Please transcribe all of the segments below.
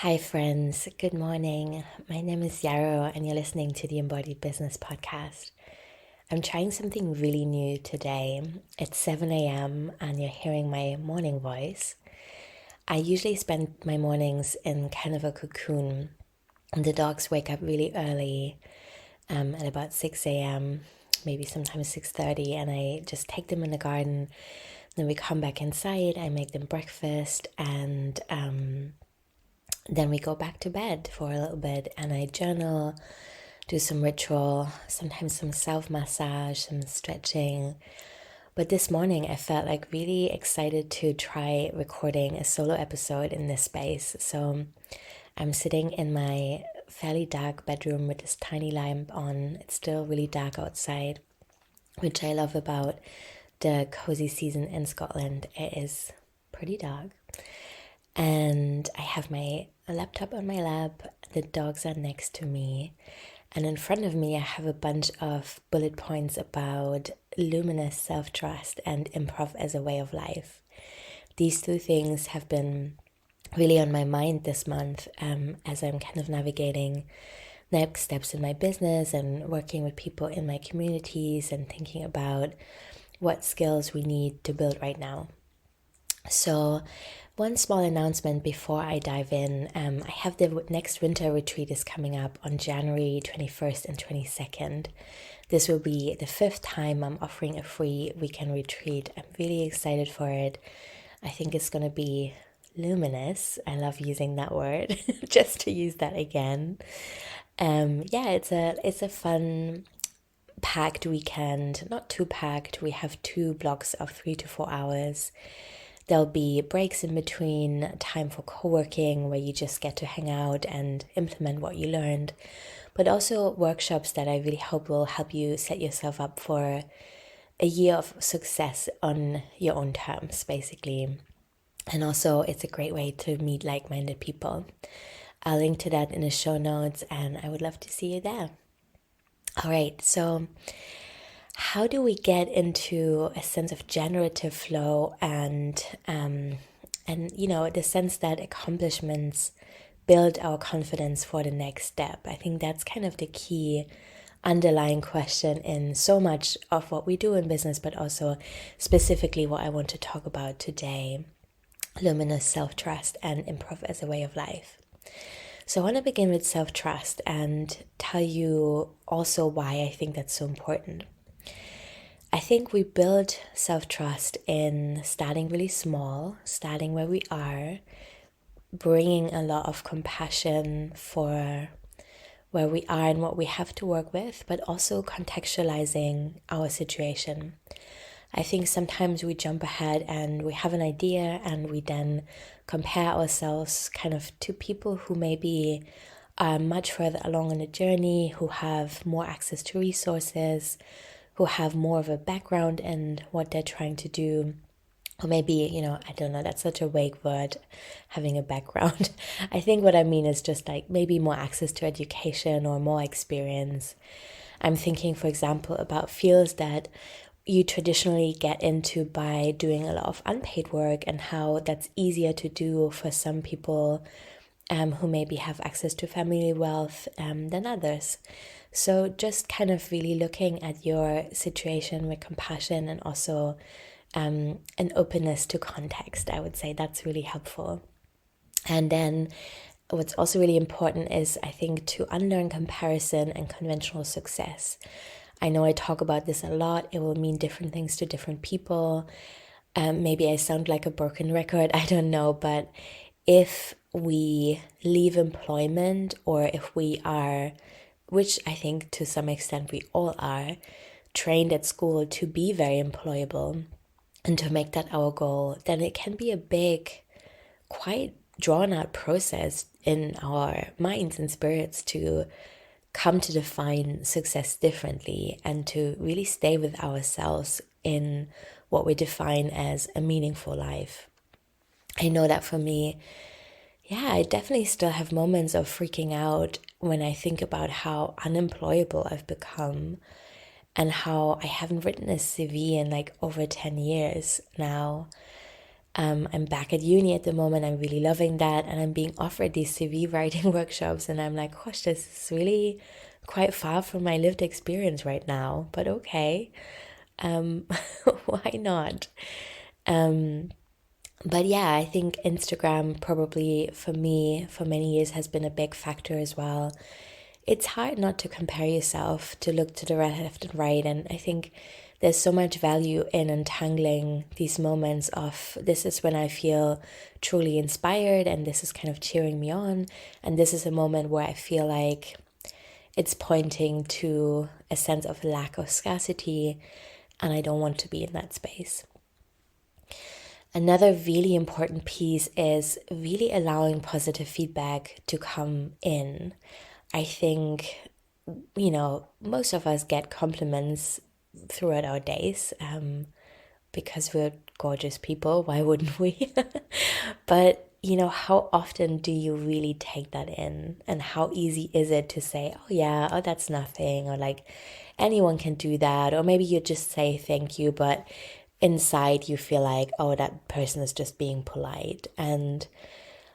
Hi, friends. Good morning. My name is Yarrow, and you're listening to the Embodied Business Podcast. I'm trying something really new today. It's 7 a.m., and you're hearing my morning voice. I usually spend my mornings in kind of a cocoon. The dogs wake up really early, at about 6 a.m., maybe sometimes 6:30, and I just take them in the garden. Then we come back inside, I make them breakfast, and then we go back to bed for a little bit and I journal, do some ritual, sometimes some self massage, some stretching. But this morning I felt like really excited to try recording a solo episode in this space. So I'm sitting in my fairly dark bedroom with this tiny lamp on. It's still really dark outside, which I love about the cozy season in Scotland. It is pretty dark. And I have my laptop on my lap, the dogs are next to me, and in front of me I have a bunch of bullet points about luminous self-trust and improv as a way of life. These two things have been really on my mind this month as I'm kind of navigating next steps in my business and working with people in my communities and thinking about what skills we need to build right now. So one small announcement before I dive in. I have the next winter retreat is coming up on January 21st and 22nd. This will be the 5th time I'm offering a free weekend retreat. I'm really excited for it. I think it's going to be luminous. I love using that word, just to use that again. It's a fun packed weekend, not too packed. We have 2 blocks of 3 to 4 hours. There'll be breaks in between, time for co-working where you just get to hang out and implement what you learned, but also workshops that I really hope will help you set yourself up for a year of success on your own terms, basically. And also, it's a great way to meet like-minded people. I'll link to that in the show notes, and I would love to see you there. All right, so how do we get into a sense of generative flow and the sense that accomplishments build our confidence for the next step? I think that's kind of the key underlying question in so much of what we do in business, but also specifically what I want to talk about today: luminous self-trust and improv as a way of life. So I want to begin with self-trust and tell you also why I think that's so important. I think we build self-trust in starting really small, starting where we are, bringing a lot of compassion for where we are and what we have to work with, but also contextualizing our situation. I think sometimes we jump ahead and we have an idea and we then compare ourselves kind of to people who maybe are much further along in the journey, who have more access to resources, who have more of a background in what they're trying to do. Or maybe, I don't know, that's such a vague word, having a background. I think what I mean is just like maybe more access to education or more experience. I'm thinking, for example, about fields that you traditionally get into by doing a lot of unpaid work and how that's easier to do for some people who maybe have access to family wealth than others. So just kind of really looking at your situation with compassion and also an openness to context, I would say that's really helpful. And then what's also really important is, I think, to unlearn comparison and conventional success. I know I talk about this a lot. It will mean different things to different people. Maybe I sound like a broken record, I don't know, but if we leave employment, or if we are, which I think to some extent we all are, trained at school to be very employable and to make that our goal, then it can be a big, quite drawn out process in our minds and spirits to come to define success differently and to really stay with ourselves in what we define as a meaningful life. I know that for me, I definitely still have moments of freaking out when I think about how unemployable I've become and how I haven't written a CV in like over 10 years now. I'm back at uni at the moment. I'm really loving that. And I'm being offered these CV writing workshops. And I'm like, gosh, this is really quite far from my lived experience right now. But okay, why not? But yeah, I think Instagram probably for me for many years has been a big factor as well. It's hard not to compare yourself, to look to the left and right. And I think there's so much value in untangling these moments of this is when I feel truly inspired and this is kind of cheering me on. And this is a moment where I feel like it's pointing to a sense of lack of scarcity and I don't want to be in that space. Another really important piece is really allowing positive feedback to come in. I think, most of us get compliments throughout our days because we're gorgeous people. Why wouldn't we? But, how often do you really take that in? And how easy is it to say, oh, yeah, oh, that's nothing, or like anyone can do that, or maybe you just say thank you, but inside you feel like, oh, that person is just being polite. And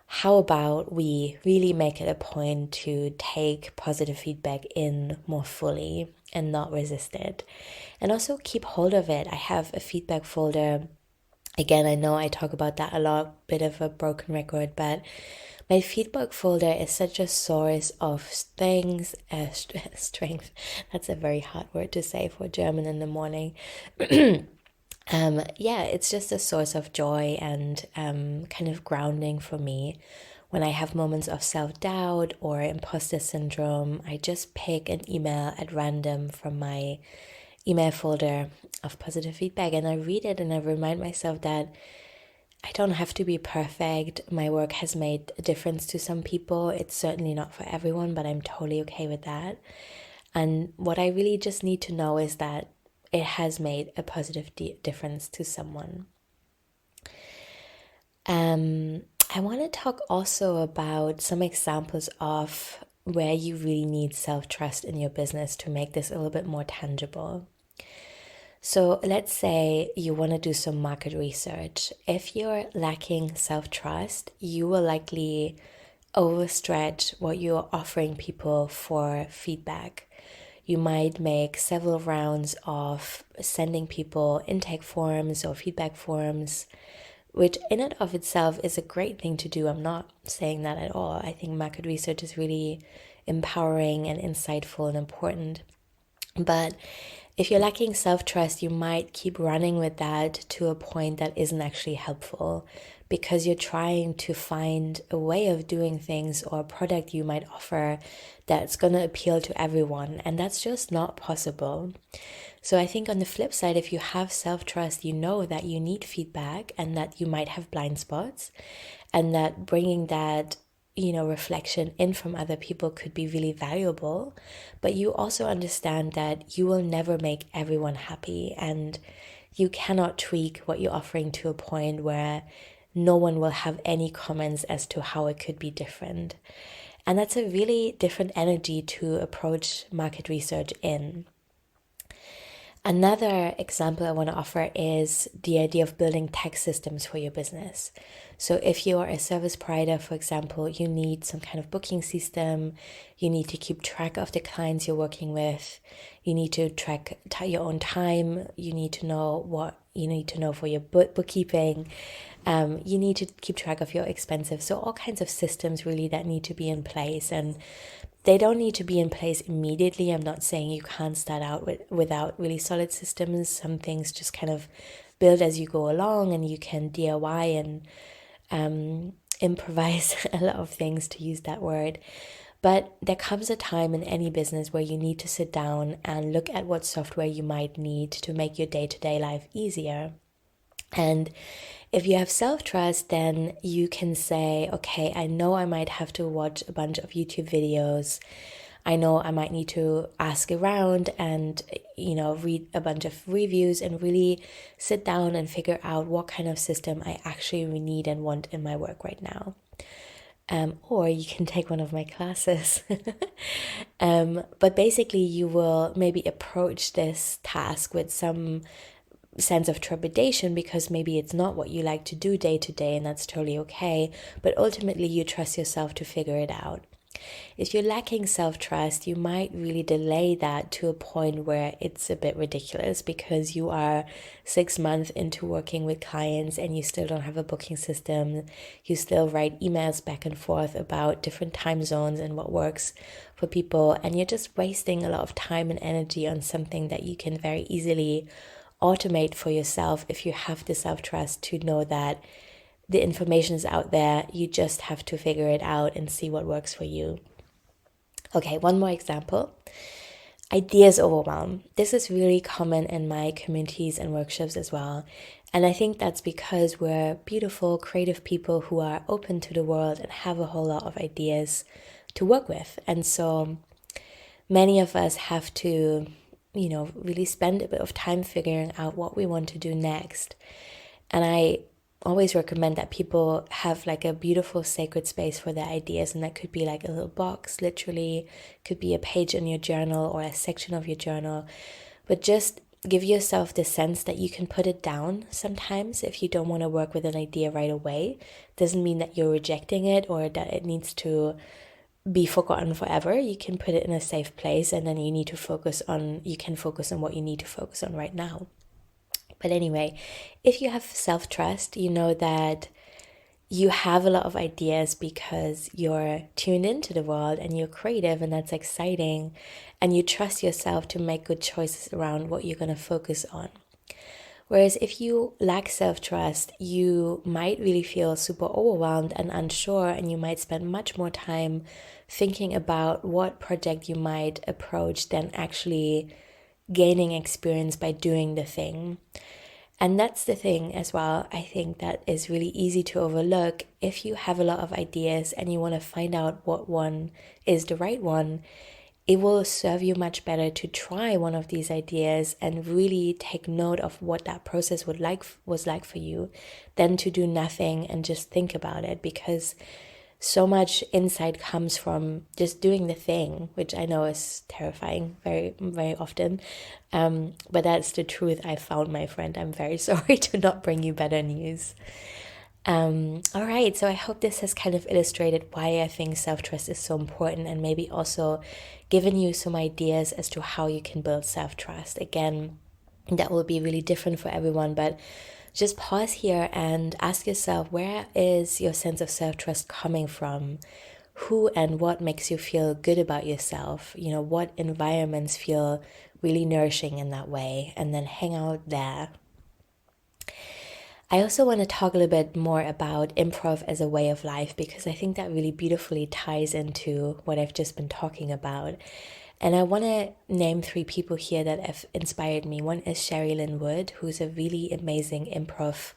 how about we really make it a point to take positive feedback in more fully and not resist it? And also keep hold of it. I have a feedback folder. Again, I know I talk about that a lot, bit of a broken record, but my feedback folder is such a source of strength. That's a very hard word to say for German in the morning. Yeah, it's just a source of joy and kind of grounding for me. When I have moments of self-doubt or imposter syndrome, I just pick an email at random from my email folder of positive feedback and I read it and I remind myself that I don't have to be perfect. My work has made a difference to some people. It's certainly not for everyone, but I'm totally okay with that. And what I really just need to know is that it has made a positive difference to someone. I want to talk also about some examples of where you really need self-trust in your business to make this a little bit more tangible. So let's say you want to do some market research. If you're lacking self-trust, you will likely overstretch what you're offering people for feedback. You might make several rounds of sending people intake forms or feedback forms, which in and of itself is a great thing to do. I'm not saying that at all. I think market research is really empowering and insightful and important. But if you're lacking self-trust, you might keep running with that to a point that isn't actually helpful because you're trying to find a way of doing things or a product you might offer that's going to appeal to everyone. And that's just not possible. So I think on the flip side, if you have self-trust, you know that you need feedback and that you might have blind spots and that bringing that reflection in from other people could be really valuable, but you also understand that you will never make everyone happy and you cannot tweak what you're offering to a point where no one will have any comments as to how it could be different. And that's a really different energy to approach market research in. Another example I want to offer is the idea of building tech systems for your business. So if you are a service provider, for example, you need some kind of booking system, you need to keep track of the clients you're working with, you need to track your own time, you need to know what you need to know for your bookkeeping, you need to keep track of your expenses. So all kinds of systems really that need to be in place, and they don't need to be in place immediately. I'm not saying you can't start out without really solid systems. Some things just kind of build as you go along and you can DIY and improvise a lot of things, to use that word. But there comes a time in any business where you need to sit down and look at what software you might need to make your day-to-day life easier. And if you have self-trust, then you can say, okay, I know I might have to watch a bunch of YouTube videos. I know I might need to ask around and, read a bunch of reviews and really sit down and figure out what kind of system I actually need and want in my work right now. Or you can take one of my classes. But basically you will maybe approach this task with some sense of trepidation because maybe it's not what you like to do day to day, and that's totally okay. But ultimately, you trust yourself to figure it out. If you're lacking self-trust, you might really delay that to a point where it's a bit ridiculous because you are 6 months into working with clients and you still don't have a booking system. You still write emails back and forth about different time zones and what works for people, and you're just wasting a lot of time and energy on something that you can very easily automate for yourself if you have the self-trust to know that the information is out there. You just have to figure it out and see what works for you. Okay, one more example. Ideas overwhelm. This is really common in my communities and workshops as well. And I think that's because we're beautiful, creative people who are open to the world and have a whole lot of ideas to work with. And so many of us have to, really spend a bit of time figuring out what we want to do next. And I always recommend that people have like a beautiful sacred space for their ideas, and that could be like a little box, literally, could be a page in your journal or a section of your journal, but just give yourself the sense that you can put it down sometimes if you don't want to work with an idea right away. Doesn't mean that you're rejecting it or that it needs to be forgotten forever. You can put it in a safe place, and then you can focus on what you need to focus on right now. But anyway, if you have self-trust, you know that you have a lot of ideas because you're tuned into the world and you're creative, and that's exciting, and you trust yourself to make good choices around what you're going to focus on. Whereas if you lack self-trust, you might really feel super overwhelmed and unsure, and you might spend much more time thinking about what project you might approach than actually gaining experience by doing the thing. And that's the thing as well, I think, that is really easy to overlook. If you have a lot of ideas and you want to find out what one is the right one, it will serve you much better to try one of these ideas and really take note of what that process was like for you than to do nothing and just think about it, because so much insight comes from just doing the thing, which I know is terrifying very, very often. But that's the truth I found, my friend. I'm very sorry to not bring you better news. All right, so I hope this has kind of illustrated why I think self-trust is so important, and maybe also given you some ideas as to how you can build self-trust. Again, that will be really different for everyone, but just pause here and ask yourself, where is your sense of self-trust coming from? Who and what makes you feel good about yourself? What environments feel really nourishing in that way? And then hang out there. I also want to talk a little bit more about improv as a way of life, because I think that really beautifully ties into what I've just been talking about. And I want to name 3 people here that have inspired me. One is Sherry Lynn Wood, who's a really amazing improv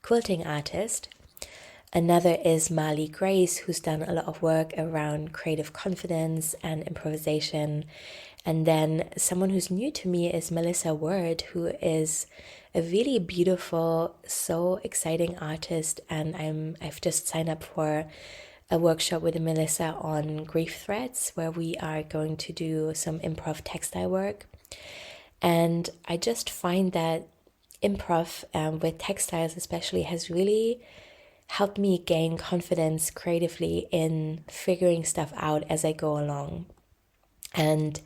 quilting artist. Another is Marley Grace, who's done a lot of work around creative confidence and improvisation. And then someone who's new to me is Melissa Word, who is a really beautiful, so exciting artist. And I've just signed up for a workshop with Melissa on grief threads, where we are going to do some improv textile work. And I just find that improv with textiles especially has really helped me gain confidence creatively in figuring stuff out as I go along. And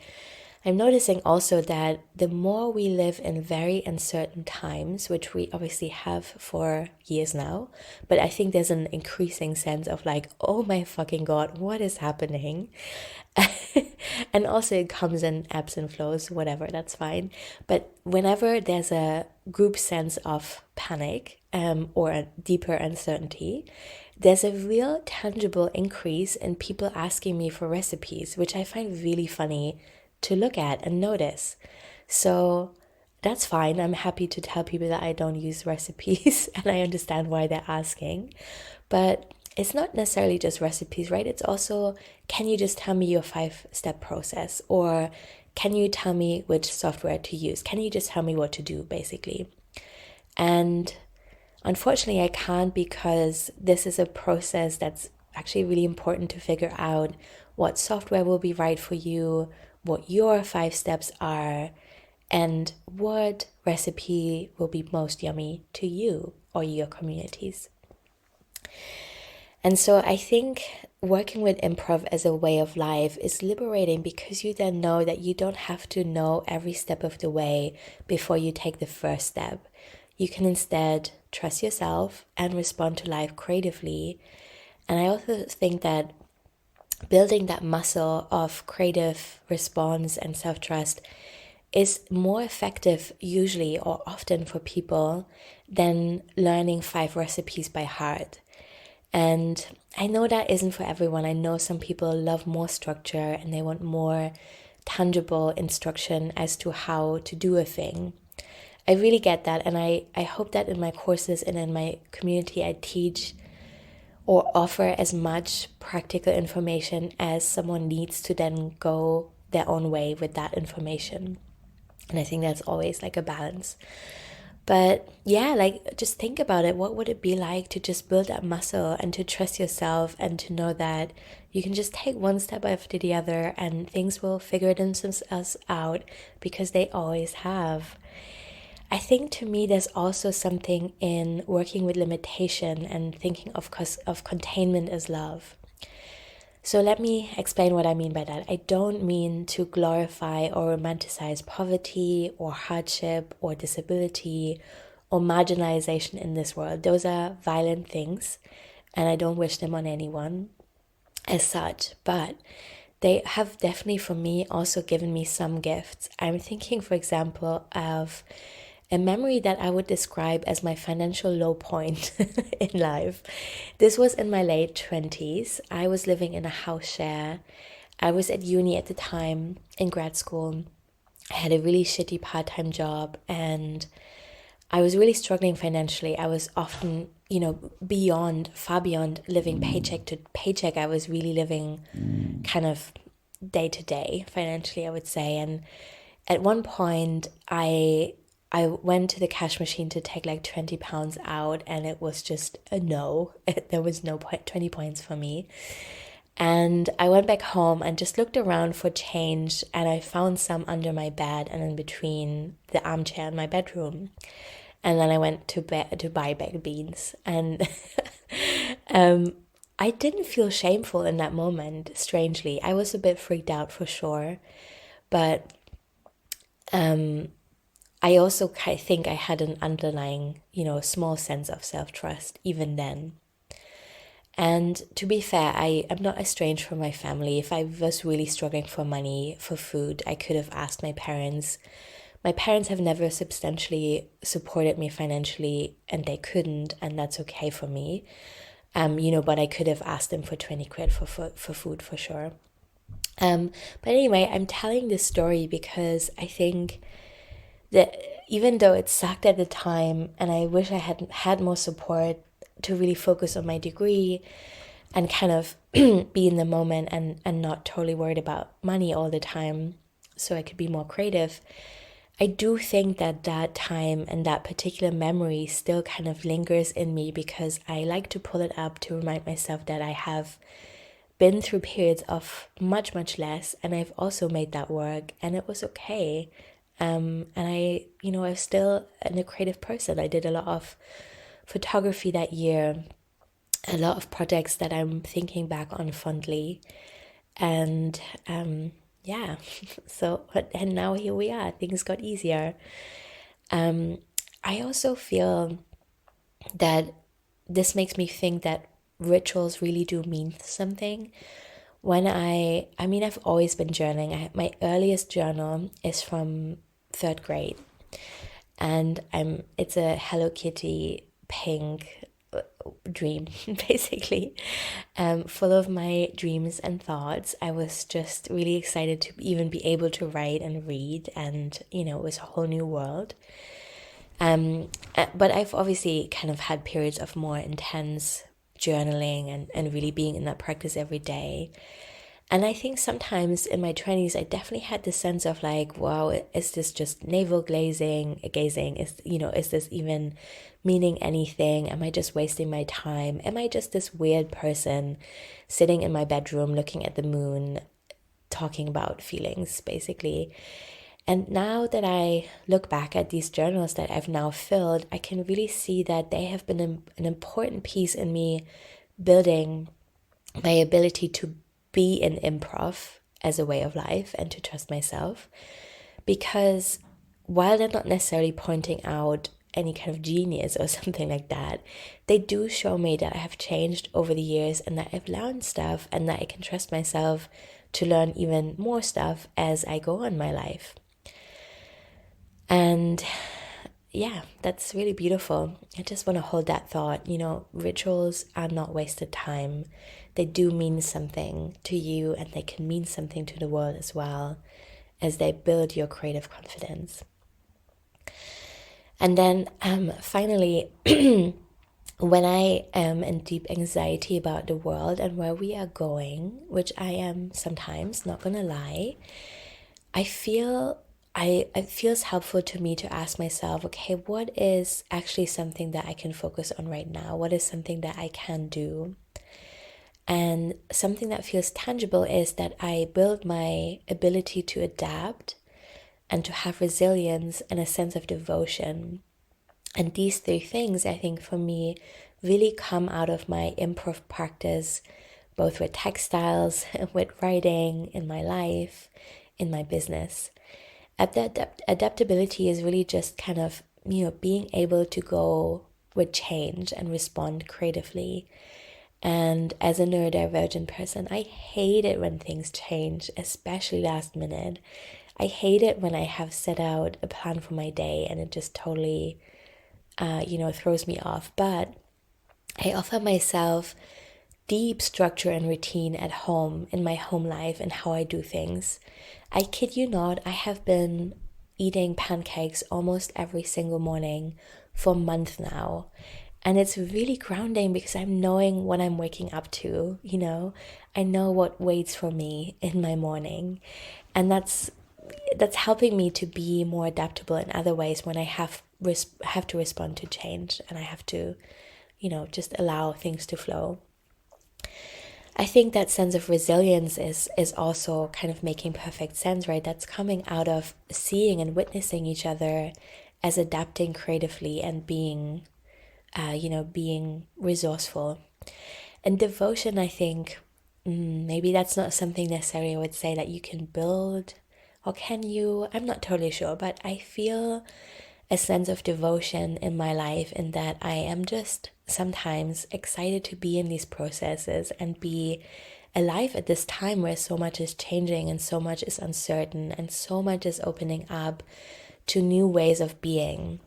I'm noticing also that the more we live in very uncertain times, which we obviously have for years now, but I think there's an increasing sense of like, oh my fucking God, what is happening? And also it comes in ebbs and flows, whatever, that's fine. But whenever there's a group sense of panic or a deeper uncertainty, there's a real tangible increase in people asking me for recipes, which I find really funny to look at and notice. So that's fine. I'm happy to tell people that I don't use recipes and I understand why they're asking. But it's not necessarily just recipes, right? It's also, can you just tell me your 5-step process? Or can you tell me which software to use? Can you just tell me what to do, basically? And unfortunately, I can't, because this is a process that's actually really important to figure out what software will be right for you, what your 5 steps are, and what recipe will be most yummy to you or your communities. And so I think working with improv as a way of life is liberating, because you then know that you don't have to know every step of the way before you take the first step. You can instead trust yourself and respond to life creatively. And I also think that building that muscle of creative response and self-trust is more effective usually or often for people than learning 5 recipes by heart. And I know that isn't for everyone. I know some people love more structure and they want more tangible instruction as to how to do a thing. I really get that, and I hope that in my courses and in my community I teach or offer as much practical information as someone needs to then go their own way with that information. And I think that's always like a balance. But yeah, like just think about it. What would it be like to just build that muscle and to trust yourself and to know that you can just take one step after the other and things will figure themselves out, because they always have. I think to me there's also something in working with limitation and thinking of containment as love. So let me explain what I mean by that. I don't mean to glorify or romanticize poverty or hardship or disability or marginalization in this world. Those are violent things, and I don't wish them on anyone as such. But they have definitely, for me, also given me some gifts. I'm thinking, for example, of a memory that I would describe as my financial low point in life. This was in my late 20s. I was living in a house share. I was at uni at the time, in grad school. I had a really shitty part-time job, and I was really struggling financially. I was often, far beyond living paycheck to paycheck. I was really living kind of day to day financially, I would say. And at one point, I went to the cash machine to take like £20 out, and it was just a no. There was no 20 points for me. And I went back home and just looked around for change, and I found some under my bed and in between the armchair in my bedroom. And then I went to buy baked beans. And I didn't feel shameful in that moment, strangely. I was a bit freaked out for sure. But I also think I had an underlying, small sense of self-trust even then. And to be fair, I'm not estranged from my family. If I was really struggling for money, for food, I could have asked my parents. My parents have never substantially supported me financially, and they couldn't, and that's okay for me. But I could have asked them for 20 quid for food for sure. But anyway, I'm telling this story because I think that even though it sucked at the time, and I wish I had had more support to really focus on my degree and kind of be in the moment and not totally worried about money all the time so I could be more creative, I do think that time and that particular memory still kind of lingers in me, because I like to pull it up to remind myself that I have been through periods of much, much less, and I've also made that work, and it was okay. And I'm still a creative person. I did a lot of photography that year, a lot of projects that I'm thinking back on fondly. And and now here we are. Things got easier. I also feel that this makes me think that rituals really do mean something. When I've always been journaling. My earliest journal is from 3rd grade, and it's a Hello Kitty pink dream, basically, full of my dreams and thoughts. I was just really excited to even be able to write and read, and it was a whole new world. But I've obviously kind of had periods of more intense journaling and really being in that practice every day. And I think sometimes in my 20s, I definitely had this sense of like, wow, is this just navel gazing? Is this even meaning anything? Am I just wasting my time? Am I just this weird person sitting in my bedroom looking at the moon, talking about feelings, basically? And now that I look back at these journals that I've now filled, I can really see that they have been an important piece in me building my ability to be in improv as a way of life and to trust myself. Because while they're not necessarily pointing out any kind of genius or something like that, they do show me that I have changed over the years and that I've learned stuff and that I can trust myself to learn even more stuff as I go on my life. And yeah, that's really beautiful. I just want to hold that thought. Rituals are not wasted time. They do mean something to you, and they can mean something to the world as well, as they build your creative confidence. And then finally, when I am in deep anxiety about the world and where we are going, which I am sometimes, not gonna lie, it feels helpful to me to ask myself, okay, what is actually something that I can focus on right now? What is something that I can do? And something that feels tangible is that I build my ability to adapt and to have resilience and a sense of devotion. And these three things, I think, for me, really come out of my improv practice, both with textiles, with writing, in my life, in my business. Adaptability is really just kind of, being able to go with change and respond creatively. And as a neurodivergent person, I hate it when things change, especially last minute. I hate it when I have set out a plan for my day and it just totally, throws me off. But I offer myself deep structure and routine at home, in my home life, and how I do things. I kid you not, I have been eating pancakes almost every single morning for a month now. And it's really grounding because I'm knowing what I'm waking up to, I know what waits for me in my morning. And that's helping me to be more adaptable in other ways when I have to respond to change and I have to, just allow things to flow. I think that sense of resilience is also kind of making perfect sense, right? That's coming out of seeing and witnessing each other as adapting creatively and being resourceful. And devotion, I think, maybe that's not something necessarily I would say that you can build, or can you? I'm not totally sure, but I feel a sense of devotion in my life in that I am just sometimes excited to be in these processes and be alive at this time where so much is changing and so much is uncertain and so much is opening up to new ways of being.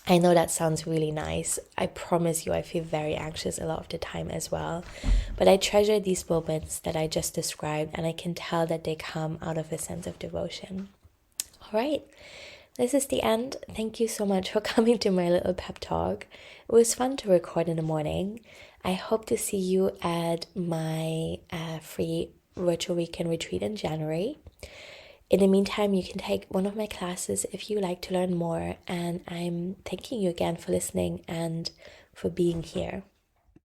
I know that sounds really nice. I promise you I feel very anxious a lot of the time as well. But I treasure these moments that I just described, and I can tell that they come out of a sense of devotion. All right. This is the end. Thank you so much for coming to my little pep talk. It was fun to record in the morning. I hope to see you at my free virtual weekend retreat in January. In the meantime, you can take one of my classes if you like to learn more. And I'm thanking you again for listening and for being here.